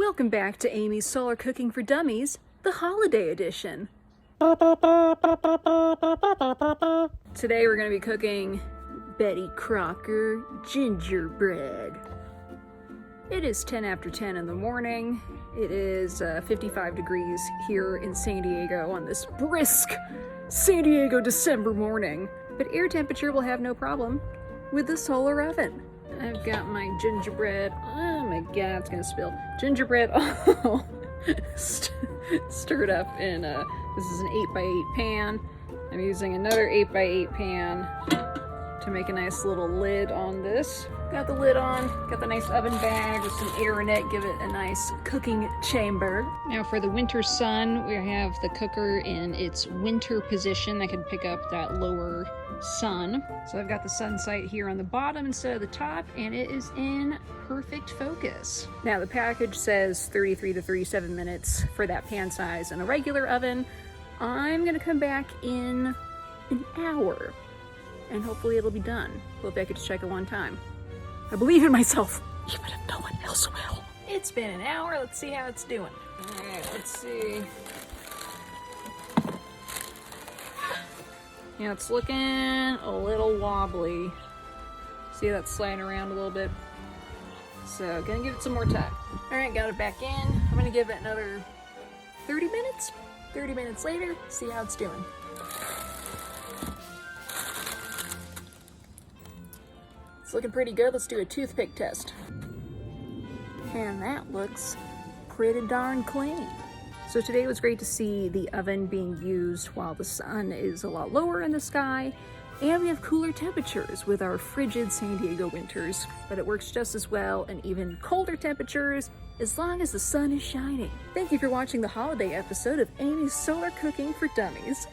Welcome back to Aimee's Solar Cooking for Dummies, the Holiday Edition. Today we're going to be cooking Betty Crocker gingerbread. It is 10 after 10 in the morning. It is 55 degrees here in San Diego on this brisk San Diego December morning. But air temperature will have no problem with the solar oven. I've got my gingerbread, oh my god, it's gonna spill. Gingerbread all stirred up in, this is an 8x8 pan. I'm using another 8x8 pan to make a nice little lid on this. Got the lid on, got the nice oven bag with some air in it, give it a nice cooking chamber. Now for the winter sun, we have the cooker in its winter position that can pick up that lower sun. So I've got the sun sight here on the bottom instead of the top, and it is in perfect focus. Now the package says 33 to 37 minutes for that pan size in a regular oven. I'm gonna come back in an hour and hopefully it'll be done. Hope I could just check it one time. I believe in myself, even if no one else will. It's been an hour, let's see how it's doing. All right, let's see. Yeah, it's looking a little wobbly. See that's sliding around a little bit? So, gonna give it some more time. All right, got it back in. I'm gonna give it another 30 minutes. 30 minutes later, see how it's doing. It's looking pretty good. Let's do a toothpick test. And that looks pretty darn clean. So today it was great to see the oven being used while the sun is a lot lower in the sky, and we have cooler temperatures with our frigid San Diego winters, but it works just as well in even colder temperatures as long as the sun is shining. Thank you for watching the holiday episode of Aimee's Solar Cooking for Dummies.